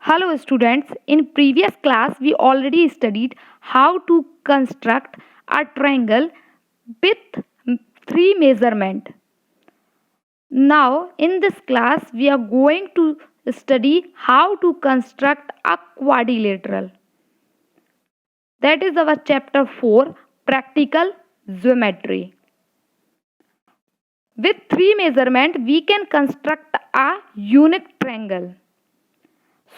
Hello students, in previous class we already studied how to construct a triangle with three measurement. Now in this class we are going to study how to construct a quadrilateral. That is our chapter 4, practical geometry. With three measurement we can construct a unique triangle.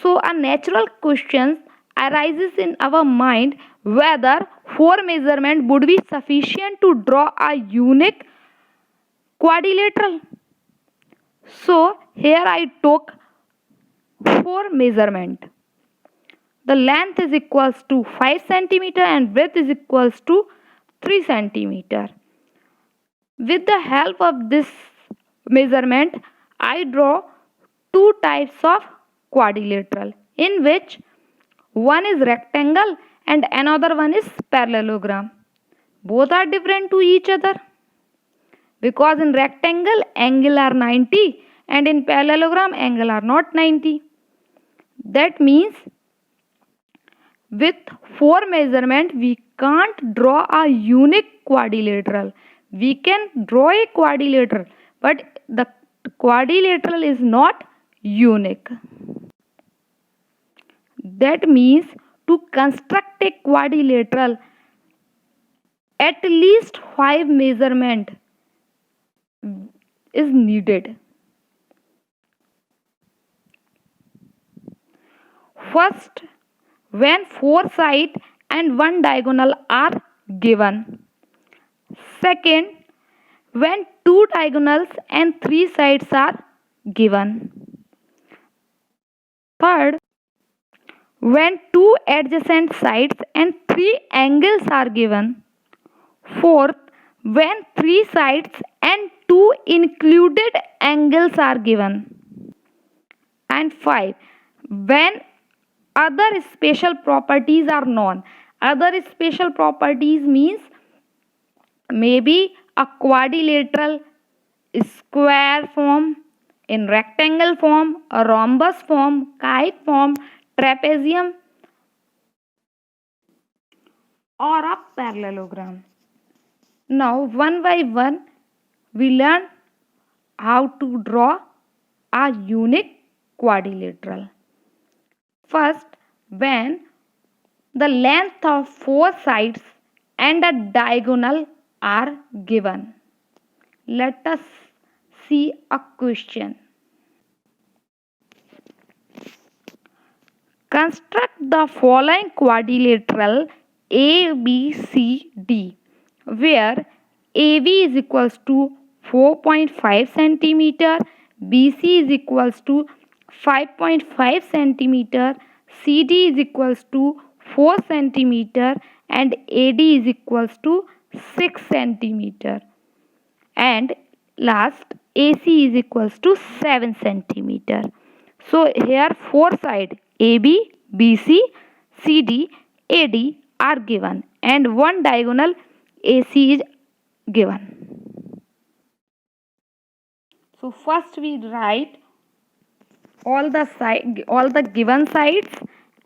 So a natural question arises in our mind whether four measurement would be sufficient to draw a unique quadrilateral. So here I took four measurement. The length is equals to 5 centimeter and width is equals to 3 centimeter. With the help of this measurement, I draw two types of quadrilateral in which one is rectangle and another one is parallelogram. Both are different to each other because in rectangle angle are 90 and in parallelogram angle are not 90. That means with four measurement we can't draw a unique quadrilateral. We can draw a quadrilateral but the quadrilateral is not unique. That means to construct a quadrilateral at least 5 measurement is needed. First, when four sides and one diagonal are given. Second, when two diagonals and three sides are given. Third, when two adjacent sides and three angles are given. Fourth, when three sides and two included angles are given. And 5, when other special properties are known. Other special properties means maybe a quadrilateral square form, in rectangle form, a rhombus form, kite form, trapezium or a parallelogram. Now one by one we learn how to draw a unique quadrilateral. First, when the length of four sides and a diagonal are given. Let us see a question. Construct the following quadrilateral ABCD where AB is equals to 4.5 centimeter, BC is equals to 5.5 centimeter, CD is equals to 4 centimeter and AD is equals to 6 centimeter and last AC is equals to 7 centimeter. So here four side AB, BC, CD, AD are given and one diagonal AC is given. So first we write all the given sides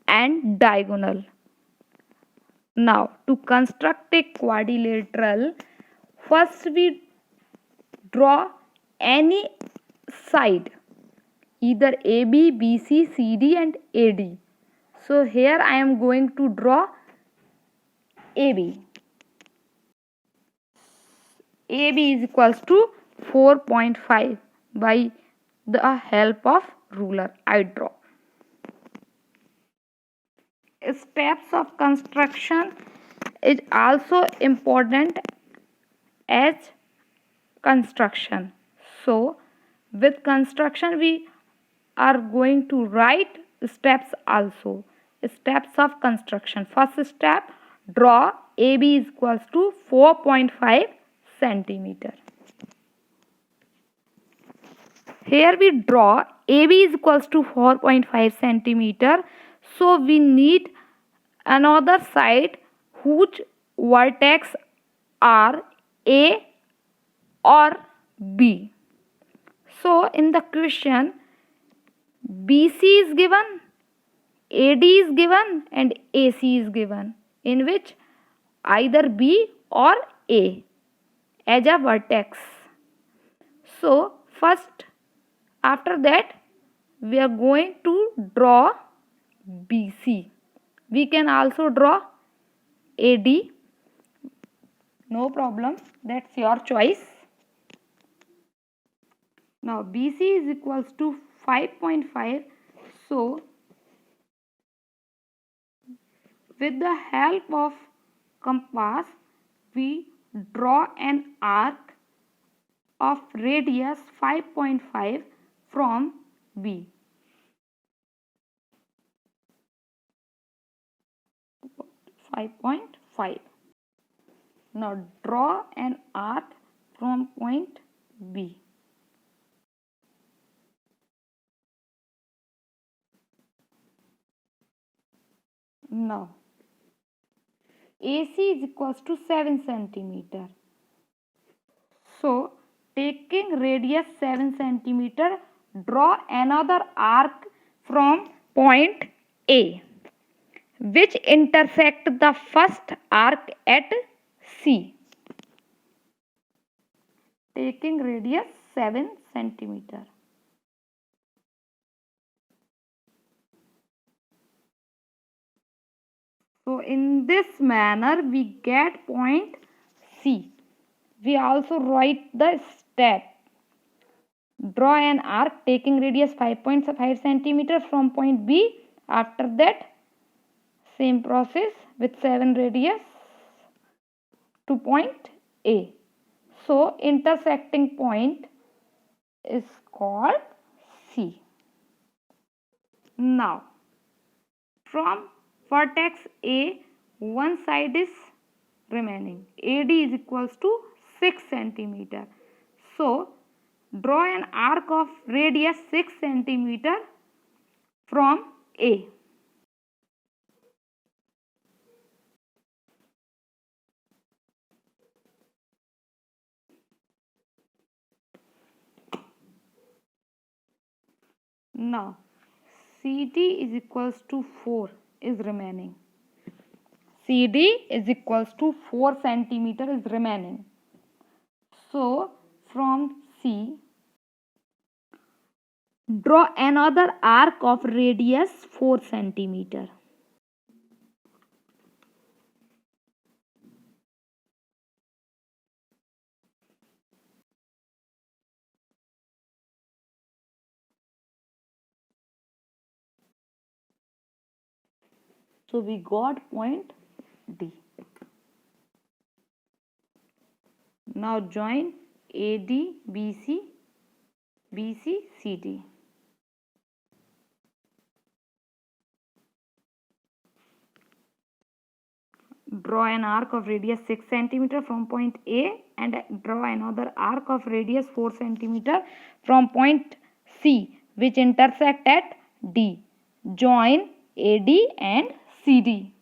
and diagonal. Now to construct a quadrilateral, first we draw any side, either AB, BC, CD and AD. So here I am going to draw AB. AB is equals to 4.5 by the help of ruler I draw. Steps of construction is also important as construction. So with construction we are going to write steps also. Steps of construction. First step, draw AB is equals to 4.5 centimeter. Here we draw AB is equals to 4.5 centimeter. So we need another side whose vertex are A or B. So in the question BC is given AD is given and AC is given, in which either B or A as a vertex. So first, after that, we are going to draw BC. We can also draw AD. No problem, that's your choice. Now BC is equals to 5.5. So with the help of compass, we draw an arc of radius 5.5 from B. Now draw an arc from point B. Now AC is equals to 7 centimeter. So taking radius 7 centimeter, draw another arc from point A, which intersect the first arc at C. Taking radius 7 centimeter. So in this manner we get point C. We also write the step. Draw an arc taking radius 5.5 centimeter from point B. After that, same process with 7 radius to point A. So intersecting point is called C. Now from vertex A, one side is remaining. AD is equals to 6 centimeter. So draw an arc of radius 6 centimeter from A. Now CD is equals to 4 is remaining. CD is equals to 4 centimeter is remaining. So from C, draw another arc of radius 4 centimeter. So we got point D. Now join AD, BC, BC, CD. Draw an arc of radius 6 centimeter from point A and draw another arc of radius 4 centimeter from point C, which intersect at D. Join AD and CD.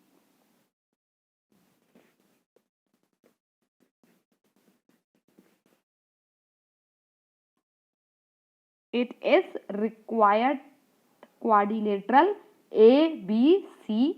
It is required quadrilateral ABCD.